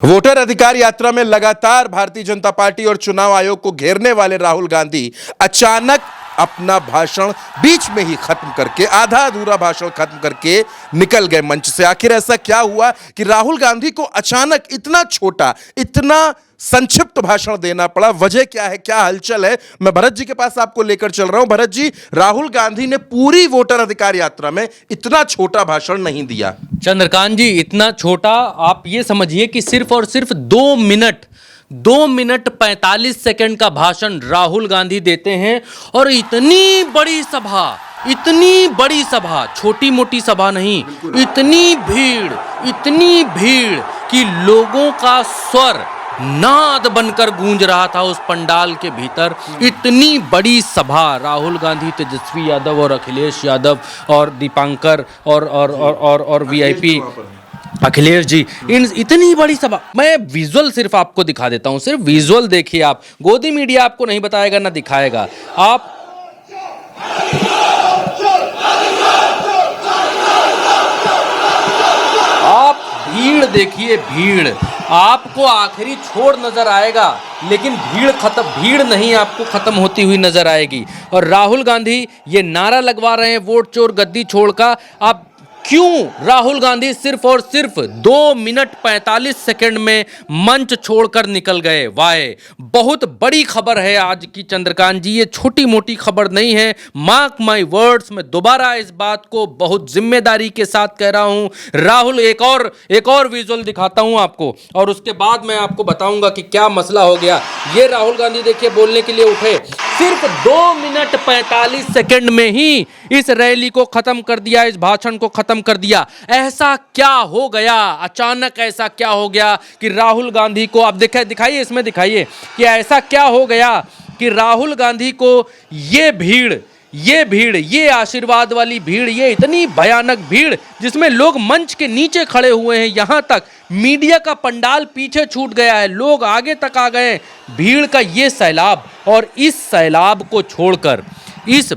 Voter अधिकार यात्रा में लगातार भारतीय जनता पार्टी और चुनाव आयोग को घेरने वाले राहुल गांधी अचानक अपना भाषण बीच में ही खत्म करके आधा अधूरा भाषण खत्म करके निकल गए मंच से। आखिर ऐसा क्या हुआ कि राहुल गांधी को अचानक इतना छोटा, इतना संक्षिप्त भाषण देना पड़ा? वजह क्या है, क्या हलचल है? मैं भरत जी के पास आपको लेकर चल रहा हूं। भरत जी, राहुल गांधी ने पूरी वोटर अधिकार यात्रा में इतना छोटा भाषण नहीं दिया। चंद्रकांत जी, इतना छोटा, आप ये समझिए कि सिर्फ और सिर्फ 2 मिनट 45 सेकंड का भाषण राहुल गांधी देते हैं। और इतनी बड़ी सभा, छोटी मोटी सभा नहीं, इतनी भीड़ कि लोगों का स्वर नाद बनकर गूंज रहा था उस पंडाल के भीतर। इतनी बड़ी सभा, राहुल गांधी, तेजस्वी यादव और अखिलेश यादव और दीपांकर और वीआईपी अखिलेश जी, इतनी बड़ी सभा। मैं विजुअल सिर्फ आपको दिखा देता हूं, सिर्फ विजुअल देखिए आप। गोदी मीडिया आपको नहीं बताएगा ना दिखाएगा। आप भीड़ देखिए, भीड़ आपको आखिरी छोड़ नजर आएगा, लेकिन भीड़ नहीं आपको खत्म होती हुई नजर आएगी। और राहुल गांधी ये नारा लगवा रहे हैं, वोट चोर गद्दी छोड़ का। आप क्यों राहुल गांधी सिर्फ और सिर्फ 2 मिनट 45 सेकंड में मंच छोड़कर निकल गए? वाह, बहुत बड़ी खबर है आज की चंद्रकांत जी, ये छोटी मोटी खबर नहीं है। मार्क माय वर्ड्स, मैं दोबारा इस बात को बहुत जिम्मेदारी के साथ कह रहा हूं। राहुल, एक और विजुअल दिखाता हूं आपको, और उसके बाद मैं आपको बताऊंगा कि क्या मसला हो गया। ये राहुल गांधी देखिए बोलने के लिए उठे, सिर्फ 2 मिनट 45 सेकंड में ही इस रैली को खत्म कर दिया, इस भाषण को खत्म कर दिया। ऐसा क्या हो गया, अचानक ऐसा क्या हो गया कि राहुल गांधी को, आप दिखाइए इसमें, दिखाइए कि ऐसा क्या हो गया कि राहुल गांधी को ये भीड़, ये आशीर्वाद वाली भीड़, ये इतनी भयानक भीड़ जिसमें लोग मंच के नीचे खड़े हुए हैं, यहां तक मीडिया का पंडाल पीछे छूट गया है, लोग आगे तक आ गए। भीड़ का ये सैलाब, और इस सैलाब को छोड़कर, इस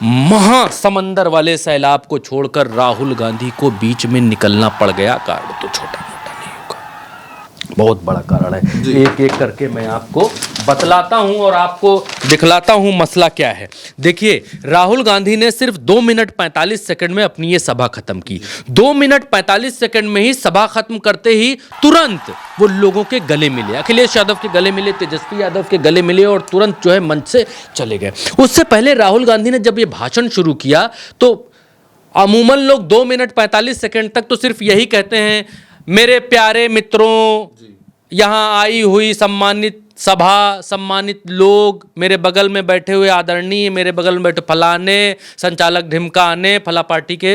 महा समंदर वाले सैलाब को छोड़कर राहुल गांधी को बीच में निकलना पड़ गया। कारण तो छोटा मोटा नहीं होगा, बहुत बड़ा कारण है। एक एक करके मैं आपको बतलाता हूं और आपको दिखलाता हूं मसला क्या है। देखिए, राहुल गांधी ने सिर्फ 2 मिनट 45 सेकंड में अपनी ये सभा खत्म की। 2 मिनट 45 सेकंड में ही सभा खत्म करते ही तुरंत वो लोगों के गले मिले, अखिलेश यादव के गले मिले, तेजस्वी यादव के गले मिले, और तुरंत जो है मंच से चले गए। उससे पहले राहुल गांधी ने जब ये भाषण शुरू किया तो अमूमन लोग 2 मिनट 45 सेकंड तक तो सिर्फ यही कहते हैं, मेरे प्यारे मित्रों, यहां आई हुई सम्मानित सभा, सम्मानित लोग, मेरे बगल में बैठे हुए आदरणीय, मेरे बगल में बैठे फलाने, संचालक ढिमकाने, फला पार्टी के,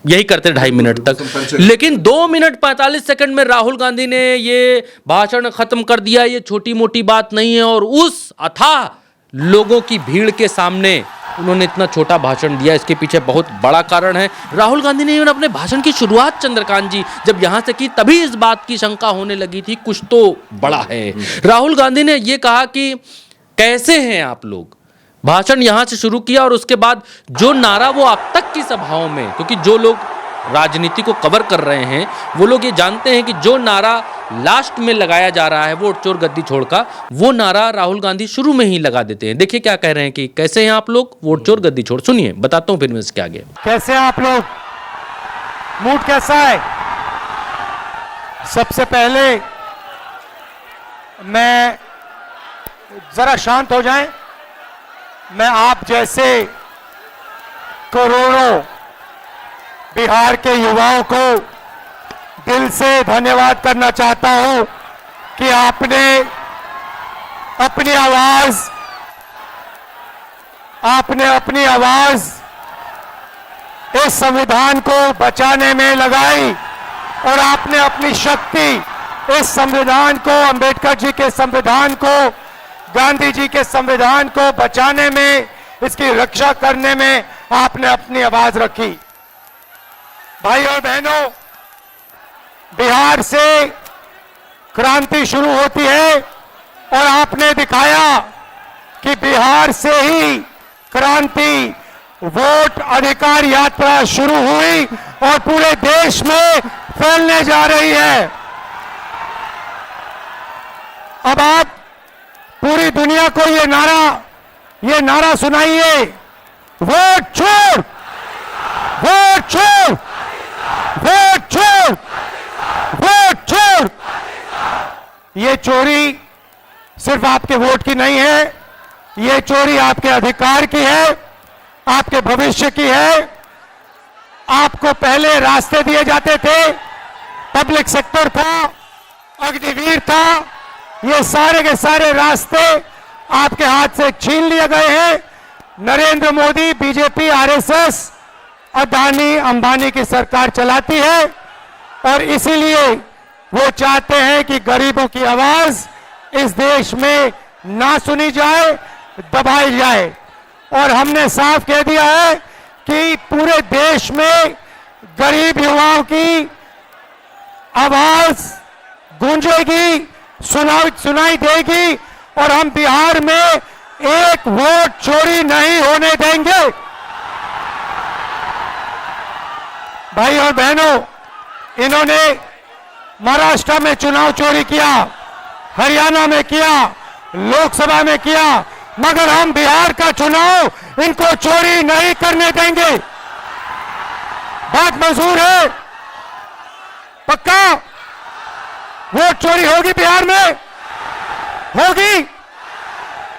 यही करते 2.5 मिनट तक। लेकिन 2 मिनट 45 सेकंड में राहुल गांधी ने ये भाषण खत्म कर दिया। ये छोटी मोटी बात नहीं है, और उस अथाह लोगों की भीड़ के सामने उन्होंने इतना छोटा भाषण दिया। इसके पीछे बहुत बड़ा कारण है। राहुल गांधी ने अपने भाषण की शुरुआत, चंद्रकांत जी, जब यहां से की, तभी इस बात की शंका होने लगी थी कुछ तो बड़ा है। राहुल गांधी ने यह कहा कि कैसे हैं आप लोग, भाषण यहां से शुरू किया। और उसके बाद जो नारा वो अब तक की सभाओं में, क्योंकि जो लोग राजनीति को कवर कर रहे हैं वो लोग ये जानते हैं कि जो नारा लास्ट में लगाया जा रहा है, वोट चोर गद्दी छोड़ का, वो नारा राहुल गांधी शुरू में ही लगा देते हैं। देखिए क्या कह रहे हैं कि कैसे हैं आप लोग, वोट चोर गद्दी छोड़। सुनिए, बताता हूं फिर मैं इसके आगे। कैसे हैं आप लोग, मूड कैसा है? सबसे पहले मैं, जरा शांत हो जाएं, मैं आप जैसे करोड़ों बिहार के युवाओं को दिल से धन्यवाद करना चाहता हूं कि आपने अपनी आवाज इस संविधान को बचाने में लगाई, और आपने अपनी शक्ति इस संविधान को, अंबेडकर जी के संविधान को, गांधी जी के संविधान को बचाने में, इसकी रक्षा करने में आपने अपनी आवाज रखी। भाइयों और बहनों, बिहार से क्रांति शुरू होती है, और आपने दिखाया कि बिहार से ही क्रांति वोट अधिकार यात्रा शुरू हुई और पूरे देश में फैलने जा रही है। अब आप पूरी दुनिया को ये नारा सुनाइए, वोट छोड़, वोट छोड़, वोट छोड़, वोट छोड़। ये चोरी सिर्फ आपके वोट की नहीं है, ये चोरी आपके अधिकार की है, आपके भविष्य की है। आपको पहले रास्ते दिए जाते थे, पब्लिक सेक्टर था, अग्निवीर था, ये सारे के सारे रास्ते आपके हाथ से छीन लिए गए हैं। नरेंद्र मोदी, बीजेपी, आरएसएस, अदानी अंबानी की सरकार चलाती है और इसीलिए वो चाहते हैं कि गरीबों की आवाज इस देश में ना सुनी जाए, दबाई जाए। और हमने साफ कह दिया है कि पूरे देश में गरीब युवाओं की आवाज गूंजेगी, सुनाई देगी और हम बिहार में एक वोट चोरी नहीं होने देंगे। भाई और बहनों, इन्होंने महाराष्ट्र में चुनाव चोरी किया, हरियाणा में किया, लोकसभा में किया, मगर हम बिहार का चुनाव इनको चोरी नहीं करने देंगे। बात मंजूर है? पक्का? वोट चोरी होगी बिहार में? होगी?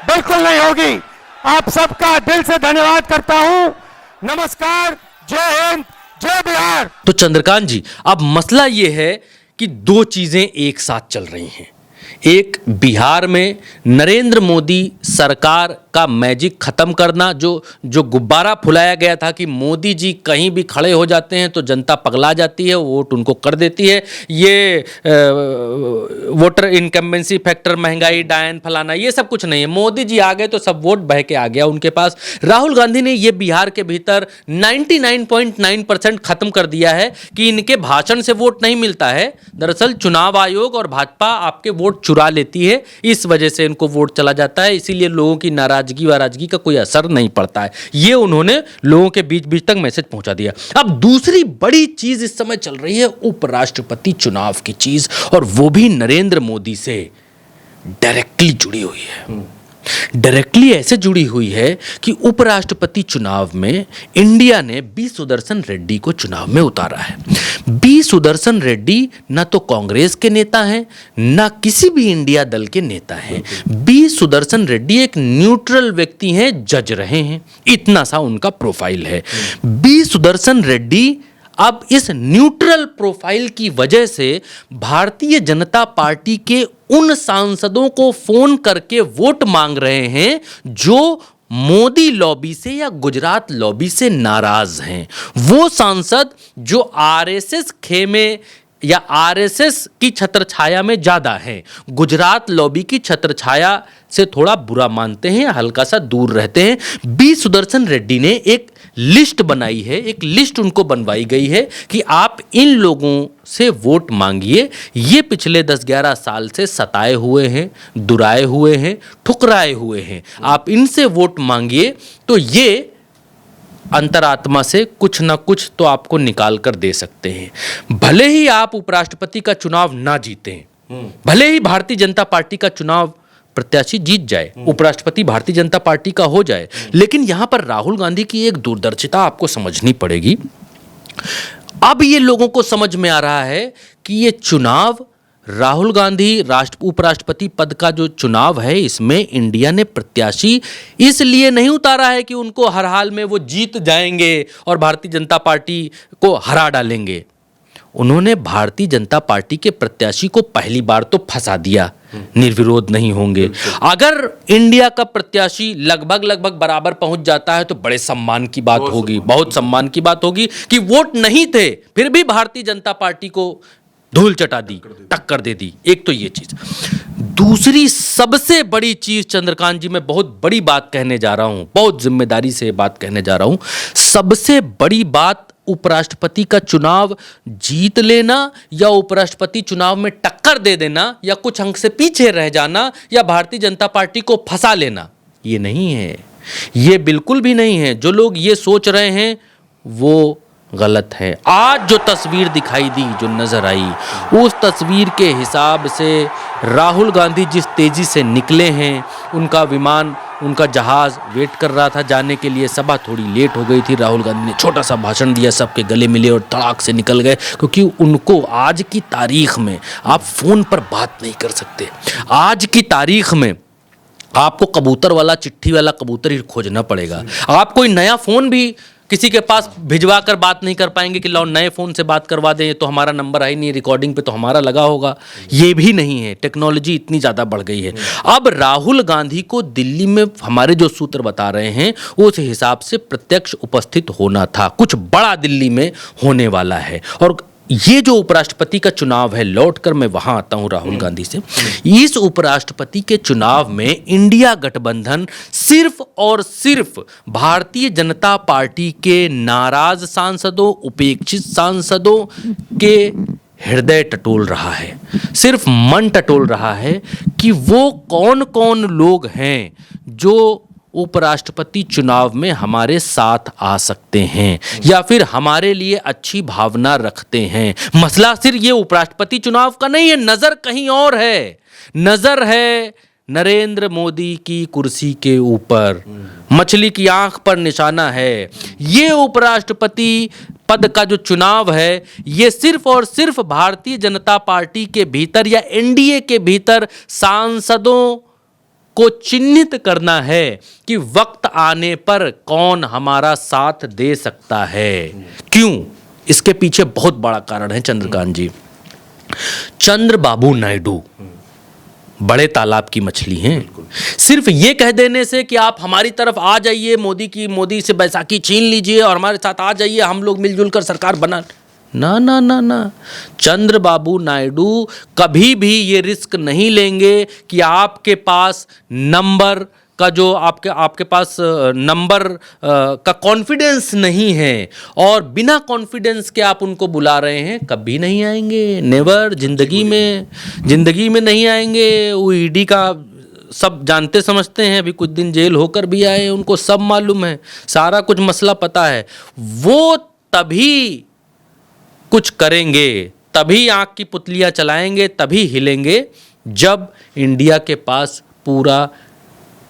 बिल्कुल नहीं होगी। आप सबका दिल से धन्यवाद करता हूं। नमस्कार, जय हिंद, जय बिहार। तो चंद्रकांत जी, अब मसला ये है कि दो चीजें एक साथ चल रही हैं। एक, बिहार में नरेंद्र मोदी सरकार का मैजिक खत्म करना, जो गुब्बारा फुलाया गया था कि मोदी जी कहीं भी खड़े हो जाते हैं तो जनता पगला जाती है, वोट उनको कर देती है। ये वोटर इनकम्बेंसी फैक्टर, महंगाई, डायन, फलाना, ये सब कुछ नहीं है। मोदी जी आ गए तो सब वोट बह के आ गया उनके पास। राहुल गांधी ने ये बिहार के भीतर 99.9% खत्म कर दिया है कि इनके भाषण से वोट नहीं मिलता है। दरअसल चुनाव आयोग और भाजपा आपके वोट चुरा लेती है, इस वजह से इनको वोट चला जाता है। इसीलिए लोगों की नाराजगी का कोई असर नहीं पड़ता है। ये उन्होंने लोगों के बीच बीच तक मैसेज पहुंचा दिया। अब दूसरी बड़ी चीज इस समय चल रही है उपराष्ट्रपति चुनाव की चीज, और वो भी नरेंद्र मोदी से डायरेक्टली जुड़ी हुई है। डायरेक्टली ऐसे जुड़ी हुई है कि उपराष्ट्रपति चुनाव में इंडिया ने बी सुदर्शन रेड्डी को चुनाव में उतारा है। बी सुदर्शन रेड्डी ना तो कांग्रेस के नेता हैं, ना किसी भी इंडिया दल के नेता हैं। बी सुदर्शन रेड्डी एक न्यूट्रल व्यक्ति हैं, जज रहे हैं, इतना सा उनका प्रोफाइल है। बी सुदर्शन रेड्डी अब इस न्यूट्रल प्रोफाइल की वजह से भारतीय जनता पार्टी के उन सांसदों को फोन करके वोट मांग रहे हैं जो मोदी लॉबी से या गुजरात लॉबी से नाराज हैं। वो सांसद जो आरएसएस खेमे या आरएसएस की छत्रछाया में ज्यादा हैं, गुजरात लॉबी की छत्रछाया से थोड़ा बुरा मानते हैं, हल्का सा दूर रहते हैं। बी सुदर्शन रेड्डी ने एक लिस्ट बनाई है, एक लिस्ट उनको बनवाई गई है कि आप इन लोगों से वोट मांगिए। ये पिछले 10-11 साल से सताए हुए हैं, दुराए हुए हैं, ठुकराए हुए हैं। आप इनसे वोट मांगिए तो ये अंतरात्मा से कुछ ना कुछ तो आपको निकाल कर दे सकते हैं। भले ही आप उपराष्ट्रपति का चुनाव ना जीतें, भले ही भारतीय जनता पार्टी का चुनाव प्रत्याशी जीत जाए, उपराष्ट्रपति भारतीय जनता पार्टी का हो जाए, लेकिन यहां पर राहुल गांधी की एक दूरदर्शिता आपको समझनी पड़ेगी। अब ये लोगों को समझ में आ रहा है कि ये चुनाव, राहुल गांधी उपराष्ट्रपति पद का जो चुनाव है, इसमें इंडिया ने प्रत्याशी इसलिए नहीं उतारा है कि उनको हर हाल में वो जीत जाएंगे और भारतीय जनता पार्टी को हरा डालेंगे। उन्होंने भारतीय जनता पार्टी के प्रत्याशी को पहली बार तो फंसा दिया, निर्विरोध नहीं होंगे। अगर इंडिया का प्रत्याशी लगभग बराबर पहुंच जाता है तो बड़े सम्मान की बात होगी, बहुत सम्मान की बात होगी कि वोट नहीं थे फिर भी भारतीय जनता पार्टी को धूल चटा दी, टक्कर दे दी। एक तो ये चीज। दूसरी सबसे बड़ी चीज, चंद्रकांत जी, मैं बहुत बड़ी बात कहने जा रहा हूं, बहुत जिम्मेदारी से बात कहने जा रहा हूं। सबसे बड़ी बात, उपराष्ट्रपति का चुनाव जीत लेना या उपराष्ट्रपति चुनाव में टक्कर दे देना या कुछ अंक से पीछे रह जाना या भारतीय जनता पार्टी को फंसा लेना, ये नहीं है। ये बिल्कुल भी नहीं है। जो लोग ये सोच रहे हैं वो गलत हैं। आज जो तस्वीर दिखाई दी, जो नज़र आई, उस तस्वीर के हिसाब से राहुल गांधी जिस तेज़ी से निकले हैं, उनका विमान, उनका जहाज़ वेट कर रहा था जाने के लिए। सभा थोड़ी लेट हो गई थी, राहुल गांधी ने छोटा सा भाषण दिया, सबके गले मिले और तड़ाक से निकल गए, क्योंकि उनको आज की तारीख में आप फ़ोन पर बात नहीं कर सकते। आज की तारीख में आपको कबूतर वाला, चिट्ठी वाला कबूतर ही खोजना पड़ेगा। आप कोई नया फ़ोन भी किसी के पास भिजवा कर बात नहीं कर पाएंगे कि लाओ नए फ़ोन से बात करवा दें, तो हमारा नंबर है नहीं, रिकॉर्डिंग पे तो हमारा लगा होगा। ये भी नहीं है, टेक्नोलॉजी इतनी ज़्यादा बढ़ गई है। अब राहुल गांधी को दिल्ली में हमारे जो सूत्र बता रहे हैं, उस हिसाब से प्रत्यक्ष उपस्थित होना था। कुछ बड़ा दिल्ली में होने वाला है। और ये जो उपराष्ट्रपति का चुनाव है, लौटकर मैं वहां आता हूं राहुल गांधी से, इस उपराष्ट्रपति के चुनाव में इंडिया गठबंधन सिर्फ और सिर्फ भारतीय जनता पार्टी के नाराज सांसदों, उपेक्षित सांसदों के हृदय टटोल रहा है, सिर्फ मन टटोल रहा है कि वो कौन कौन लोग हैं जो उपराष्ट्रपति चुनाव में हमारे साथ आ सकते हैं या फिर हमारे लिए अच्छी भावना रखते हैं। मसला सिर्फ ये उपराष्ट्रपति चुनाव का नहीं है, नजर कहीं और है। नजर है नरेंद्र मोदी की कुर्सी के ऊपर, मछली की आंख पर निशाना है। ये उपराष्ट्रपति पद का जो चुनाव है, ये सिर्फ और सिर्फ भारतीय जनता पार्टी के भीतर या एनडीए के भीतर सांसदों को चिन्हित करना है कि वक्त आने पर कौन हमारा साथ दे सकता है। क्यों? इसके पीछे बहुत बड़ा कारण है चंद्रकांत जी। चंद्रबाबू नायडू बड़े तालाब की मछली हैं। सिर्फ ये कह देने से कि आप हमारी तरफ आ जाइए, मोदी से बैसाखी छीन लीजिए और हमारे साथ आ जाइए, हम लोग मिलजुल कर सरकार बना, ना ना ना ना। चंद्रबाबू नायडू कभी भी ये रिस्क नहीं लेंगे कि आपके पास नंबर का जो आपके पास नंबर का कॉन्फिडेंस नहीं है और बिना कॉन्फिडेंस के आप उनको बुला रहे हैं, कभी नहीं आएंगे। नेवर, जिंदगी में नहीं आएंगे। वो ईडी का सब जानते समझते हैं, अभी कुछ दिन जेल होकर भी आए, उनको सब मालूम है, सारा कुछ मसला पता है। वो तभी कुछ करेंगे, तभी आंख की पुतलियां चलाएंगे, तभी हिलेंगे जब इंडिया के पास पूरा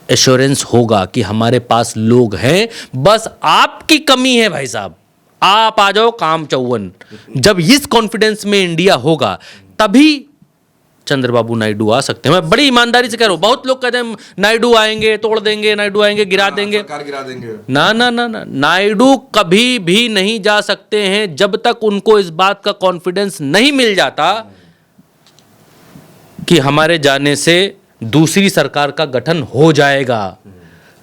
एश्योरेंस होगा कि हमारे पास लोग हैं। बस आपकी कमी है भाई साहब, आप आ जाओ काम चौवन। जब इस कॉन्फिडेंस में इंडिया होगा तभी चंद्रबाबू नायडू आ सकते हैं। मैं बड़ी ईमानदारी से कह रहा हूं। बहुत लोग कहते हैं नायडू आएंगे तोड़ देंगे, नायडू आएंगे गिरा देंगे, सरकार गिरा देंगे। ना ना ना ना, नायडू कभी भी नहीं जा सकते हैं जब तक उनको इस बात का कॉन्फिडेंस नहीं मिल जाता कि हमारे जाने से दूसरी सरकार का गठन हो जाएगा।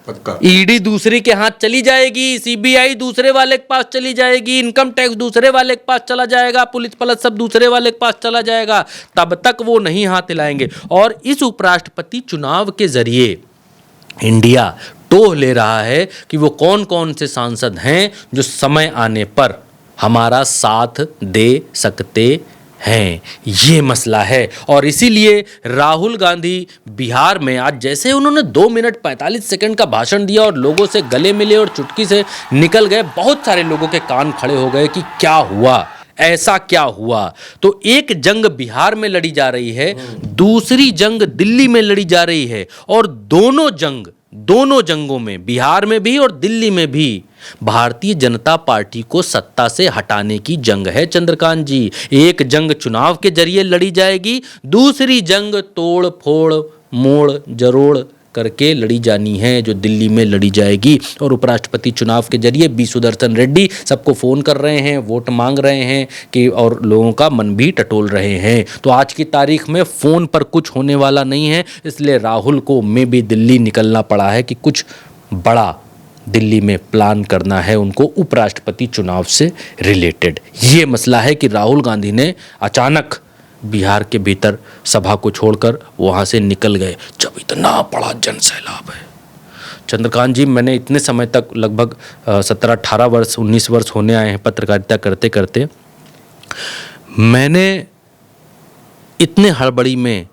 पक्का। ईडी दूसरे के हाथ चली जाएगी, सीबीआई दूसरे वाले के पास चली जाएगी, इनकम टैक्स दूसरे वाले के पास चला जाएगा, पुलिस पलस सब दूसरे वाले के पास चला जाएगा, तब तक वो नहीं हाथ हिलाएंगे। और इस उपराष्ट्रपति चुनाव के जरिए इंडिया टोह ले रहा है कि वो कौन कौन से सांसद हैं जो समय आने पर हमारा साथ दे सकते हैं। ये मसला है। और इसीलिए राहुल गांधी बिहार में आज जैसे उन्होंने 2 मिनट 45 सेकंड का भाषण दिया और लोगों से गले मिले और चुटकी से निकल गए, बहुत सारे लोगों के कान खड़े हो गए कि क्या हुआ, ऐसा क्या हुआ। तो एक जंग बिहार में लड़ी जा रही है, दूसरी जंग दिल्ली में लड़ी जा रही है, और दोनों जंगों में, बिहार में भी और दिल्ली में भी, भारतीय जनता पार्टी को सत्ता से हटाने की जंग है चंद्रकांत जी। एक जंग चुनाव के जरिए लड़ी जाएगी, दूसरी जंग तोड़ फोड़ मोड़ जरोड़ करके लड़ी जानी है, जो दिल्ली में लड़ी जाएगी। और उपराष्ट्रपति चुनाव के जरिए बी सुदर्शन रेड्डी सबको फ़ोन कर रहे हैं, वोट मांग रहे हैं कि, और लोगों का मन भी टटोल रहे हैं। तो आज की तारीख में फ़ोन पर कुछ होने वाला नहीं है, इसलिए राहुल को में भी दिल्ली निकलना पड़ा है कि कुछ बड़ा दिल्ली में प्लान करना है उनको उपराष्ट्रपति चुनाव से रिलेटेड। ये मसला है कि राहुल गांधी ने अचानक बिहार के भीतर सभा को छोड़कर वहाँ से निकल गए जब इतना बड़ा जन सैलाब है। चंद्रकांत जी, मैंने इतने समय तक लगभग 17-18 वर्ष 19 वर्ष होने आए हैं पत्रकारिता करते करते, मैंने इतने हड़बड़ी में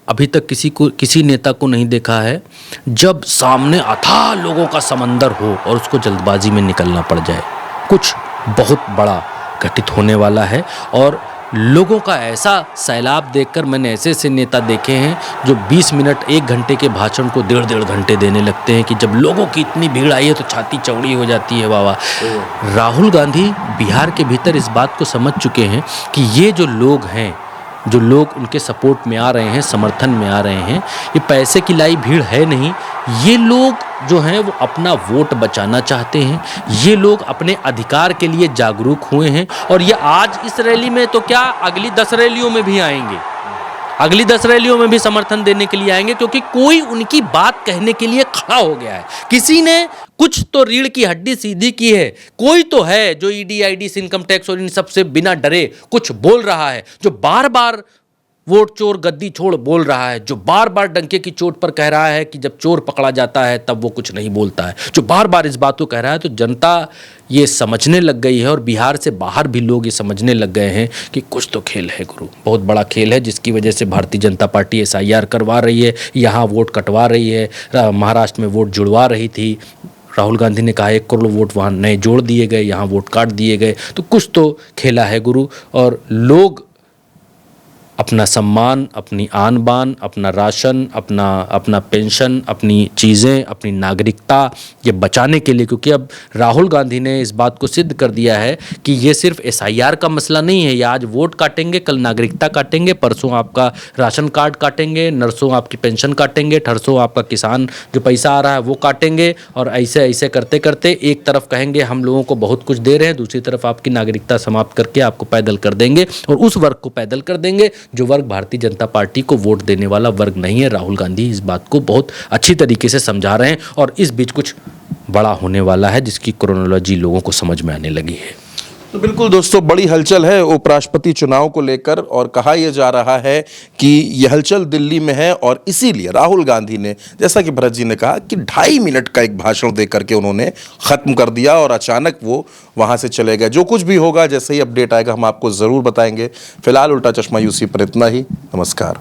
अभी तक किसी नेता को नहीं देखा है जब सामने अथाह लोगों का समंदर हो और उसको जल्दबाजी में निकलना पड़ जाए। कुछ बहुत बड़ा घटित होने वाला है। और लोगों का ऐसा सैलाब देखकर मैंने ऐसे ऐसे नेता देखे हैं जो 20 मिनट 1 घंटे के भाषण को 1.5 घंटे देने लगते हैं कि जब लोगों की इतनी भीड़ आई है तो छाती चौड़ी हो जाती है। बाबा राहुल गांधी बिहार के भीतर इस बात को समझ चुके हैं कि ये जो लोग हैं, जो लोग उनके सपोर्ट में आ रहे हैं, समर्थन में आ रहे हैं, ये पैसे की लाई भीड़ है नहीं। ये लोग जो हैं वो अपना वोट बचाना चाहते हैं। ये लोग अपने अधिकार के लिए जागरूक हुए हैं और ये आज इस रैली में तो क्या, अगली 10 रैलियों में भी आएंगे, अगली 10 रैलियों में भी समर्थन देने के लिए आएंगे, क्योंकि कोई उनकी बात कहने के लिए खड़ा हो गया है। किसी ने कुछ तो रीढ़ की हड्डी सीधी की है, कोई तो है जो ईडी, आईडीसी, इनकम टैक्स और इन सब से बिना डरे कुछ बोल रहा है, जो बार बार वोट चोर गद्दी छोड़ बोल रहा है, जो बार बार डंके की चोट पर कह रहा है कि जब चोर पकड़ा जाता है तब वो कुछ नहीं बोलता है, जो बार बार इस बात को कह रहा है। तो जनता ये समझने लग गई है और बिहार से बाहर भी लोग ये समझने लग गए हैं कि कुछ तो खेल है गुरु, बहुत बड़ा खेल है, जिसकी वजह से भारतीय जनता पार्टी SIR करवा रही है, यहाँ वोट कटवा रही है, महाराष्ट्र में वोट जुड़वा रही थी। राहुल गांधी ने कहा 1 करोड़ वोट वहाँ नए जोड़ दिए गए, यहाँ वोट काट दिए गए। तो कुछ तो खेला है गुरु, और लोग अपना सम्मान, अपनी आन बान, अपना राशन, अपना पेंशन, अपनी चीज़ें, अपनी नागरिकता ये बचाने के लिए, क्योंकि अब राहुल गांधी ने इस बात को सिद्ध कर दिया है कि ये सिर्फ SIR का मसला नहीं है। ये आज वोट काटेंगे, कल नागरिकता काटेंगे, परसों आपका राशन कार्ड काटेंगे, नरसों आपकी पेंशन काटेंगे, ठरसों आपका किसान जो पैसा आ रहा है वो काटेंगे। और ऐसे ऐसे करते करते एक तरफ कहेंगे हम लोगों को बहुत कुछ दे रहे हैं, दूसरी तरफ आपकी नागरिकता समाप्त करके आपको पैदल कर देंगे, और उस वर्ग को पैदल कर देंगे जो वर्ग भारतीय जनता पार्टी को वोट देने वाला वर्ग नहीं है। राहुल गांधी इस बात को बहुत अच्छी तरीके से समझा रहे हैं और इस बीच कुछ बड़ा होने वाला है जिसकी क्रोनोलॉजी लोगों को समझ में आने लगी है। तो बिल्कुल दोस्तों, बड़ी हलचल है उपराष्ट्रपति चुनाव को लेकर, और कहा यह जा रहा है कि यह हलचल दिल्ली में है, और इसीलिए राहुल गांधी ने, जैसा कि भरत जी ने कहा, कि 2.5 मिनट का एक भाषण दे करके उन्होंने खत्म कर दिया और अचानक वो वहां से चले गए। जो कुछ भी होगा, जैसे ही अपडेट आएगा हम आपको जरूर बताएंगे। फिलहाल उल्टा चश्मा यूसी पर इतना ही। नमस्कार।